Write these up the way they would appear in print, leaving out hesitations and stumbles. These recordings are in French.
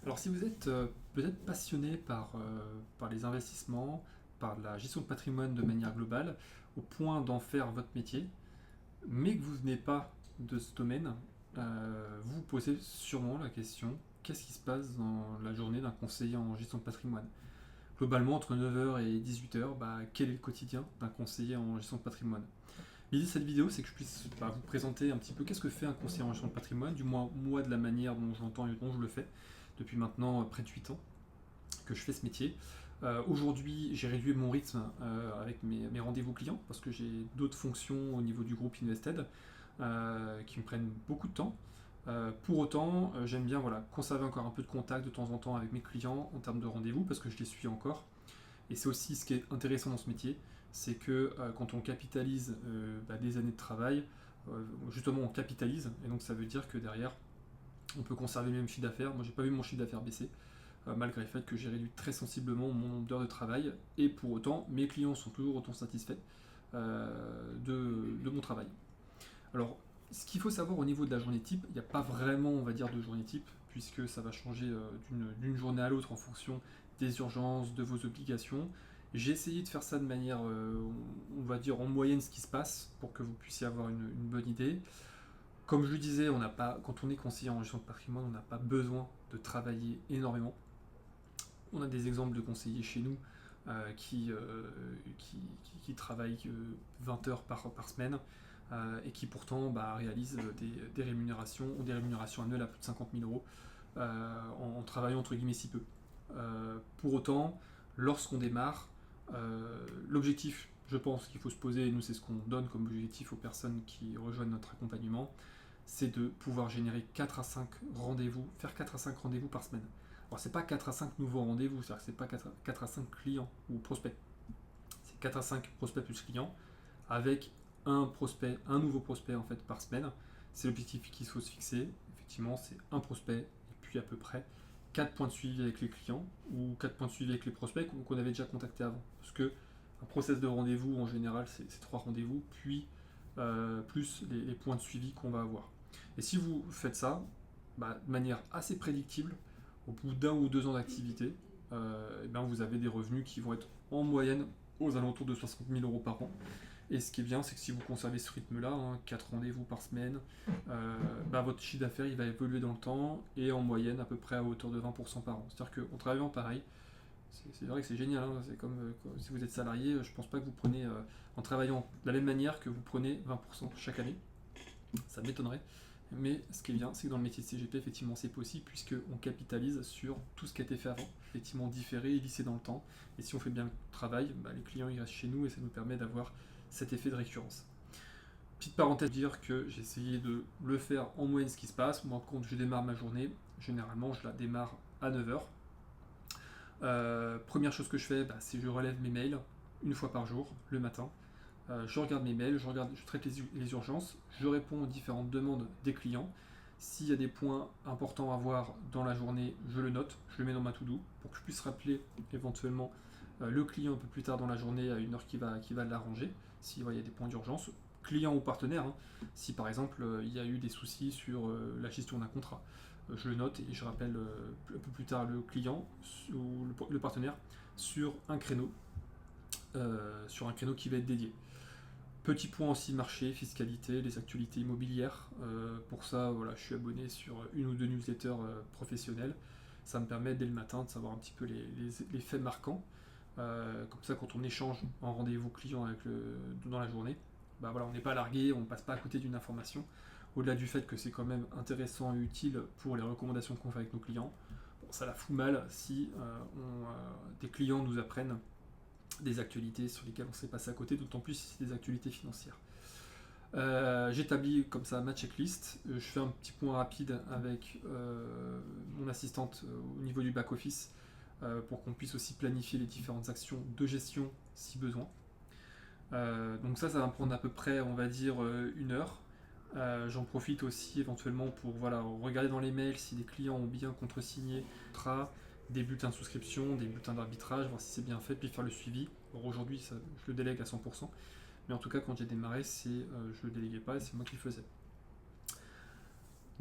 Alors si vous êtes peut-être passionné par les investissements, par la gestion de patrimoine de manière globale, au point d'en faire votre métier, mais que vous venez pas de ce domaine, vous vous posez sûrement la question, qu'est-ce qui se passe dans la journée d'un conseiller en gestion de patrimoine? Globalement, entre 9 heures et 18 heures, quel est le quotidien d'un conseiller en gestion de patrimoine? L'idée de cette vidéo, c'est que je puisse vous présenter un petit peu qu'est-ce que fait un conseiller en gestion de patrimoine, du moins moi de la manière dont je l'entends et dont je le fais, depuis maintenant près de 8 ans que je fais ce métier. Aujourd'hui, j'ai réduit mon rythme avec mes rendez-vous clients parce que j'ai d'autres fonctions au niveau du groupe Invested qui me prennent beaucoup de temps. Pour autant, j'aime bien conserver encore un peu de contact de temps en temps avec mes clients en termes de rendez-vous parce que je les suis encore. Et c'est aussi ce qui est intéressant dans ce métier, c'est que quand on capitalise des années de travail, justement on capitalise, et donc ça veut dire que derrière, on peut conserver le même chiffre d'affaires. Moi, j'ai pas vu mon chiffre d'affaires baisser, malgré le fait que j'ai réduit très sensiblement mon nombre d'heures de travail, et pour autant, mes clients sont toujours autant satisfaits de mon travail. Alors, ce qu'il faut savoir au niveau de la journée type, il n'y a pas vraiment, on va dire, de journée type, puisque ça va changer d'une journée à l'autre en fonction des urgences, de vos obligations. J'ai essayé de faire ça de manière, on va dire, en moyenne ce qui se passe, pour que vous puissiez avoir une bonne idée. Comme je le disais, quand on est conseiller en gestion de patrimoine, on n'a pas besoin de travailler énormément. On a des exemples de conseillers chez nous qui travaillent 20 heures par semaine et qui pourtant réalisent des rémunérations ou des rémunérations annuelles à plus de 50 000 euros en travaillant entre guillemets si peu. Pour autant, lorsqu'on démarre, l'objectif, je pense qu'il faut se poser, et nous c'est ce qu'on donne comme objectif aux personnes qui rejoignent notre accompagnement, c'est de pouvoir générer 4 à 5 rendez-vous, faire 4 à 5 rendez-vous par semaine. Alors c'est pas 4 à 5 nouveaux rendez-vous, c'est-à-dire que c'est pas 4 à 5 clients ou prospects, c'est 4 à 5 prospects plus clients, avec un nouveau prospect en fait par semaine. C'est l'objectif qu'il faut se fixer. Effectivement, c'est un prospect et puis à peu près 4 points de suivi avec les clients ou 4 points de suivi avec les prospects qu'on avait déjà contactés avant. Parce que un process de rendez-vous en général, c'est 3 rendez-vous, puis plus les points de suivi qu'on va avoir. Et si vous faites ça, de manière assez prédictible, au bout d'un ou 2 ans d'activité, vous avez des revenus qui vont être en moyenne aux alentours de 60 000 euros par an. Et ce qui est bien, c'est que si vous conservez ce rythme-là, 4 rendez-vous par semaine, votre chiffre d'affaires il va évoluer dans le temps et en moyenne à peu près à hauteur de 20% par an. C'est-à-dire qu'en travaillant pareil, c'est vrai que c'est génial, c'est comme si vous êtes salarié, je pense pas que vous prenez, en travaillant de la même manière que vous prenez 20% chaque année, ça m'étonnerait. Mais ce qui est bien, c'est que dans le métier de CGP, effectivement, c'est possible puisqu'on capitalise sur tout ce qui a été fait avant, effectivement différé et lissé dans le temps. Et si on fait bien le travail, les clients ils restent chez nous et ça nous permet d'avoir cet effet de récurrence. Petite parenthèse, dire que j'ai essayé de le faire en moyenne ce qui se passe. Moi, quand je démarre ma journée, généralement, je la démarre à 9 heures. Première chose que je fais, c'est que je relève mes mails une fois par jour, le matin. Je regarde mes mails, je traite les urgences, je réponds aux différentes demandes des clients. S'il y a des points importants à voir dans la journée, je le note, je le mets dans ma to-do pour que je puisse rappeler éventuellement le client un peu plus tard dans la journée à une heure qui va l'arranger, s'il y a des points d'urgence, client ou partenaire, si par exemple il y a eu des soucis sur la gestion d'un contrat. Je le note et je rappelle un peu plus tard le client ou le partenaire sur un créneau qui va être dédié. Petit point aussi marché, fiscalité, les actualités immobilières. Pour ça, je suis abonné sur une ou deux newsletters professionnelles. Ça me permet dès le matin de savoir un petit peu les faits marquants. Comme ça, quand on échange en rendez-vous client dans la journée, on n'est pas largué, on ne passe pas à côté d'une information. Au-delà du fait que c'est quand même intéressant et utile pour les recommandations qu'on fait avec nos clients, ça la fout mal si des clients nous apprennent des actualités sur lesquelles on s'est passé à côté, d'autant plus si c'est des actualités financières. J'établis comme ça ma checklist. Je fais un petit point rapide avec mon assistante au niveau du back-office pour qu'on puisse aussi planifier les différentes actions de gestion si besoin. Donc ça va me prendre à peu près, on va dire, 1 heure. J'en profite aussi éventuellement pour regarder dans les mails si les clients ont bien contresigné des bulletins de souscription, des bulletins d'arbitrage, voir si c'est bien fait, puis faire le suivi. Alors aujourd'hui, je le délègue à 100%, mais en tout cas, quand j'ai démarré, je ne le déléguais pas et c'est moi qui le faisais.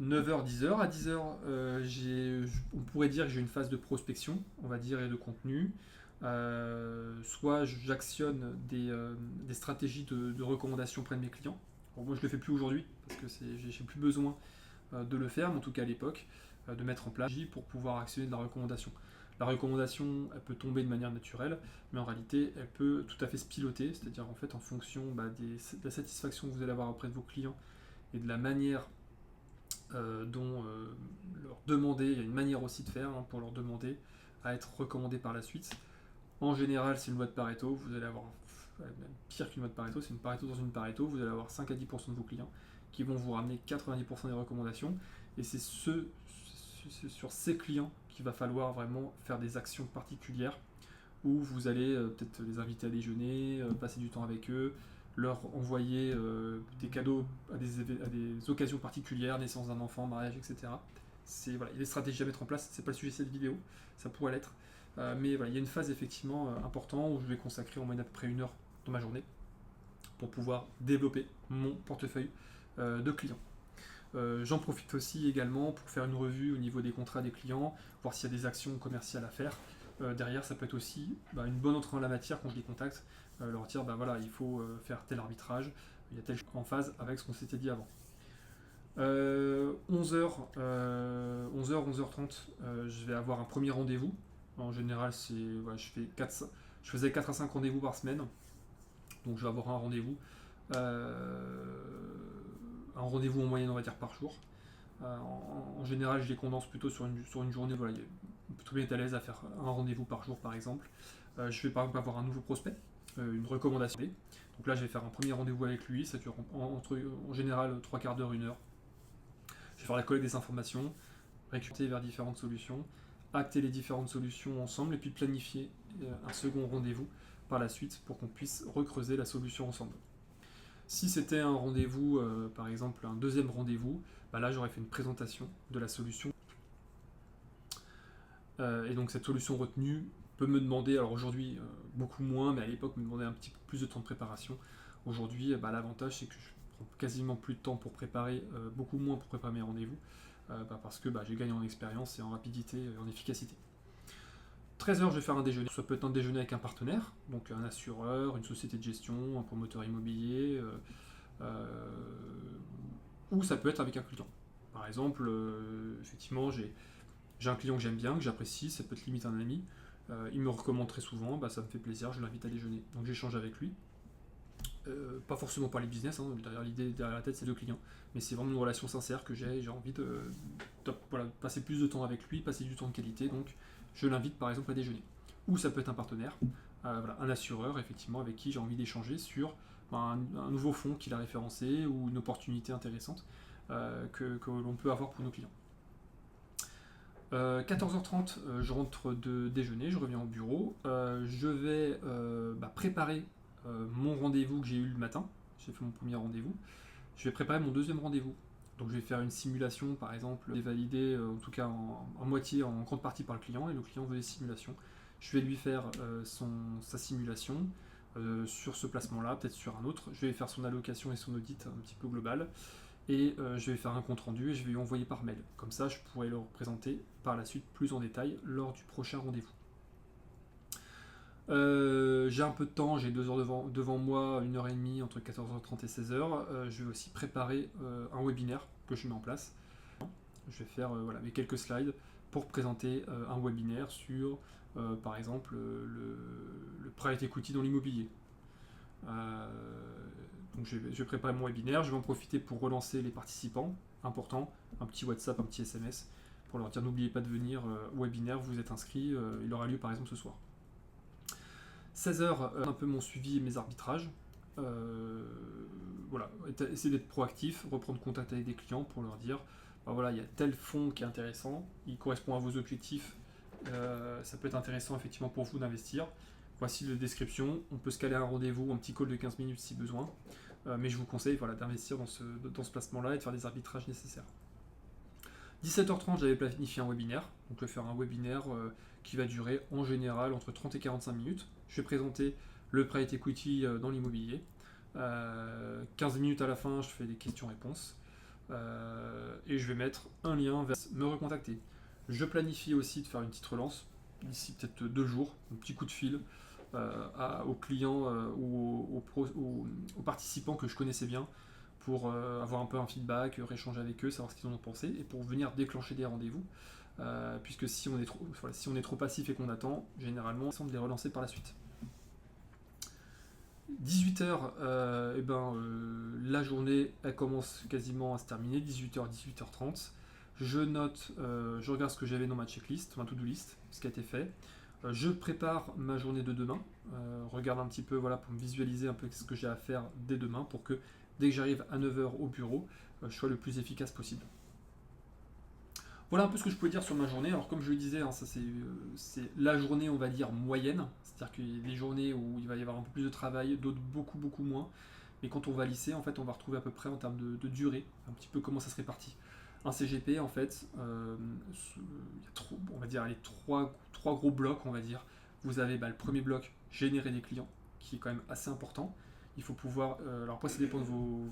9h, 10h. À 10h, on pourrait dire que j'ai une phase de prospection, on va dire, et de contenu. Soit j'actionne des stratégies de recommandation auprès de mes clients. Bon, moi, je ne le fais plus aujourd'hui parce que j'ai plus besoin de le faire, mais en tout cas à l'époque, de mettre en place pour pouvoir actionner de la recommandation. La recommandation, elle peut tomber de manière naturelle, mais en réalité, elle peut tout à fait se piloter, c'est-à-dire en fait en fonction de la satisfaction que vous allez avoir auprès de vos clients et de la manière dont leur demander, il y a une manière aussi de faire pour leur demander à être recommandé par la suite. En général, c'est une loi de Pareto, vous allez avoir, même pire qu'une loi de Pareto, c'est une Pareto dans une Pareto, vous allez avoir 5 à 10% de vos clients qui vont vous ramener 90% des recommandations, et c'est sur ces clients qu'il va falloir vraiment faire des actions particulières où vous allez peut-être les inviter à déjeuner, passer du temps avec eux, leur envoyer des cadeaux à des occasions particulières, naissance d'un enfant, mariage, etc. Voilà, il y a des stratégies à mettre en place, c'est pas le sujet de cette vidéo, ça pourrait l'être. Mais voilà, il y a une phase effectivement importante où je vais consacrer en moyenne à peu près 1 heure dans ma journée pour pouvoir développer mon portefeuille de clients. J'en profite aussi également pour faire une revue au niveau des contrats des clients, voir s'il y a des actions commerciales à faire. Derrière, ça peut être aussi une bonne entrée en la matière quand je les contacte, leur dire voilà, il faut faire tel arbitrage, il y a tel en phase avec ce qu'on s'était dit avant. 11h, 11h30, je vais avoir un premier rendez-vous. En général, je faisais 4 à 5 rendez-vous par semaine, donc je vais avoir un rendez-vous. Un rendez-vous en moyenne, on va dire, par jour. En général, je les condense plutôt sur une journée. Voilà, on peut très bien être à l'aise à faire un rendez-vous par jour, par exemple. Je vais par exemple avoir un nouveau prospect, une recommandation. Donc là, je vais faire un premier rendez-vous avec lui. Ça dure en général 3 quarts d'heure, 1 heure. Je vais faire la collecte des informations, récupérer vers différentes solutions, acter les différentes solutions ensemble et puis planifier un second rendez-vous par la suite pour qu'on puisse recreuser la solution ensemble. Si c'était un rendez-vous, par exemple un deuxième rendez-vous, là j'aurais fait une présentation de la solution. Et donc cette solution retenue peut me demander, alors aujourd'hui beaucoup moins, mais à l'époque me demandait un petit peu plus de temps de préparation. Aujourd'hui, l'avantage c'est que je prends quasiment plus de temps pour préparer, beaucoup moins pour préparer mes rendez-vous, parce que j'ai gagné en expérience et en rapidité et en efficacité. 13h, je vais faire un déjeuner. Ça peut être un déjeuner avec un partenaire, donc un assureur, une société de gestion, un promoteur immobilier, ou ça peut être avec un client. Par exemple, effectivement, j'ai un client que j'aime bien, que j'apprécie, ça peut être limite un ami. Il me recommande très souvent, ça me fait plaisir, je l'invite à déjeuner. Donc j'échange avec lui. Pas forcément parler business, derrière l'idée, derrière la tête, c'est le client. Mais c'est vraiment une relation sincère que j'ai envie de passer plus de temps avec lui, passer du temps de qualité, donc je l'invite par exemple à déjeuner. Ou ça peut être un partenaire, un assureur effectivement avec qui j'ai envie d'échanger sur un nouveau fonds qu'il a référencé ou une opportunité intéressante que l'on peut avoir pour nos clients. 14h30, je rentre de déjeuner, je reviens au bureau, je vais préparer mon rendez-vous que j'ai eu le matin. J'ai fait mon premier rendez-vous. Je vais préparer mon deuxième rendez-vous. Donc je vais faire une simulation, par exemple, et valider en tout cas en moitié, en grande partie par le client, et le client veut des simulations. Je vais lui faire sa simulation sur ce placement-là, peut-être sur un autre. Je vais faire son allocation et son audit un petit peu global. Et je vais faire un compte rendu et je vais lui envoyer par mail. Comme ça, je pourrai le représenter par la suite plus en détail lors du prochain rendez-vous. J'ai un peu de temps, j'ai 2 heures devant moi, 1h30 entre 14h30 et 16h. Je vais aussi préparer un webinaire que je mets en place. Je vais faire mes quelques slides pour présenter un webinaire sur, par exemple, le private equity dans l'immobilier. Donc je vais préparer mon webinaire, je vais en profiter pour relancer les participants, important, un petit WhatsApp, un petit SMS, pour leur dire n'oubliez pas de venir au webinaire, vous êtes inscrits, il aura lieu par exemple ce soir. 16h, un peu mon suivi et mes arbitrages. Essayer d'être proactif, reprendre contact avec des clients pour leur dire il y a tel fonds qui est intéressant, il correspond à vos objectifs, ça peut être intéressant effectivement pour vous d'investir. Voici la description, on peut se caler un rendez-vous, un petit call de 15 minutes si besoin, mais je vous conseille d'investir dans ce placement-là et de faire les arbitrages nécessaires. 17h30, j'avais planifié un webinaire, donc je vais faire un webinaire qui va durer en général entre 30 et 45 minutes. Je vais présenter le private equity dans l'immobilier. 15 minutes à la fin, je fais des questions-réponses. Et je vais mettre un lien vers me recontacter. Je planifie aussi de faire une petite relance d'ici peut-être 2 jours, un petit coup de fil aux clients ou aux participants que je connaissais bien pour avoir un peu un feedback, rééchanger avec eux, savoir ce qu'ils en ont pensé et pour venir déclencher des rendez-vous. Puisque si on est trop passif et qu'on attend, généralement, on de les relancer par la suite. 18h, la journée elle commence quasiment à se terminer, 18h, 18h30. Je note, je regarde ce que j'avais dans ma checklist, ma to-do list, ce qui a été fait. Je prépare ma journée de demain, regarde un petit peu pour me visualiser un peu ce que j'ai à faire dès demain pour que dès que j'arrive à 9h au bureau, je sois le plus efficace possible. Voilà un peu ce que je pouvais dire sur ma journée. Alors comme je le disais, ça c'est la journée on va dire moyenne, c'est-à-dire qu'il y a des journées où il va y avoir un peu plus de travail, d'autres beaucoup moins. Mais quand on va lisser, en fait, on va retrouver à peu près en termes de durée, un petit peu comment ça se répartit. Un CGP, en fait, il y a on va dire les trois gros blocs, on va dire. Vous avez le premier bloc, générer des clients, qui est quand même assez important. Il faut pouvoir, alors après ça dépend de où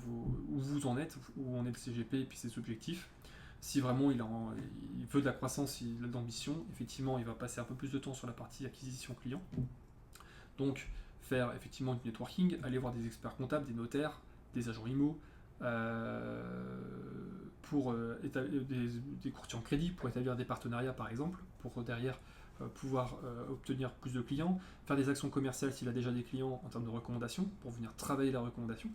vous en êtes, où on est le CGP et puis ses objectifs. Si vraiment il veut de la croissance, il a de l'ambition, effectivement il va passer un peu plus de temps sur la partie acquisition client. Donc faire effectivement du networking, aller voir des experts comptables, des notaires, des agents IMO, pour des courtiers en crédit, pour établir des partenariats par exemple, pour derrière pouvoir obtenir plus de clients, faire des actions commerciales s'il a déjà des clients en termes de recommandations, pour venir travailler la recommandation.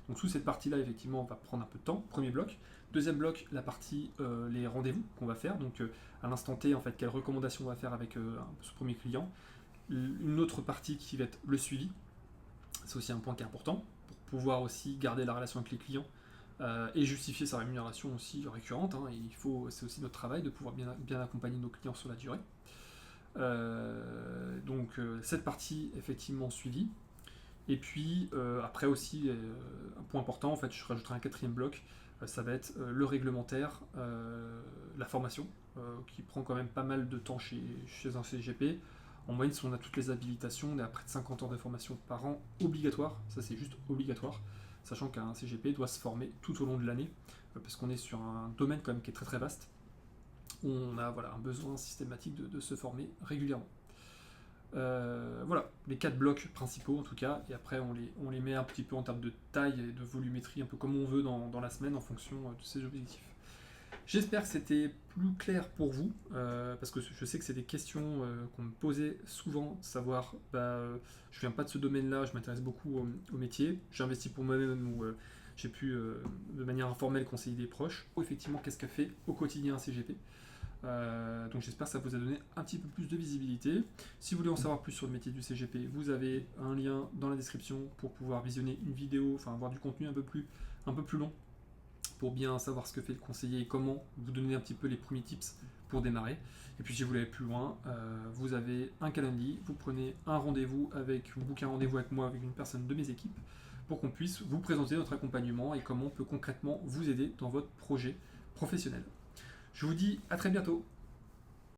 Donc toute cette partie-là, effectivement, va prendre un peu de temps, premier bloc. Deuxième bloc, la partie les rendez-vous qu'on va faire, donc à l'instant T, en fait, quelles recommandations on va faire avec ce premier client. Une autre partie qui va être le suivi, c'est aussi un point qui est important, pour pouvoir aussi garder la relation avec les clients et justifier sa rémunération aussi récurrente. C'est aussi notre travail de pouvoir bien accompagner nos clients sur la durée. Donc cette partie, effectivement, suivie. Et puis après aussi, un point important, en fait, je rajouterai un quatrième bloc, ça va être le réglementaire, la formation, qui prend quand même pas mal de temps chez un CGP. En moyenne, si on a toutes les habilitations, on est à près de 50 heures de formation par an obligatoire, ça c'est juste obligatoire, sachant qu'un CGP doit se former tout au long de l'année, parce qu'on est sur un domaine quand même qui est très vaste, où on a un besoin systématique de se former régulièrement. Voilà, les 4 blocs principaux en tout cas, et après on les met un petit peu en termes de taille et de volumétrie, un peu comme on veut dans la semaine en fonction de ces objectifs. J'espère que c'était plus clair pour vous, parce que je sais que c'est des questions qu'on me posait souvent, savoir, je viens pas de ce domaine-là, je m'intéresse beaucoup au métier, j'investis pour moi-même ou j'ai pu de manière informelle conseiller des proches. Effectivement, qu'est-ce qu'a fait au quotidien un CGP ? Donc j'espère que ça vous a donné un petit peu plus de visibilité. Si vous voulez en savoir plus sur le métier du CGP, vous avez un lien dans la description pour pouvoir visionner une vidéo, enfin avoir du contenu un peu plus long pour bien savoir ce que fait le conseiller et comment vous donner un petit peu les premiers tips pour démarrer. Et puis si vous voulez aller plus loin, vous avez un calendrier, vous prenez un rendez-vous vous bookez un rendez-vous avec moi, avec une personne de mes équipes, pour qu'on puisse vous présenter notre accompagnement et comment on peut concrètement vous aider dans votre projet professionnel. Je vous dis à très bientôt.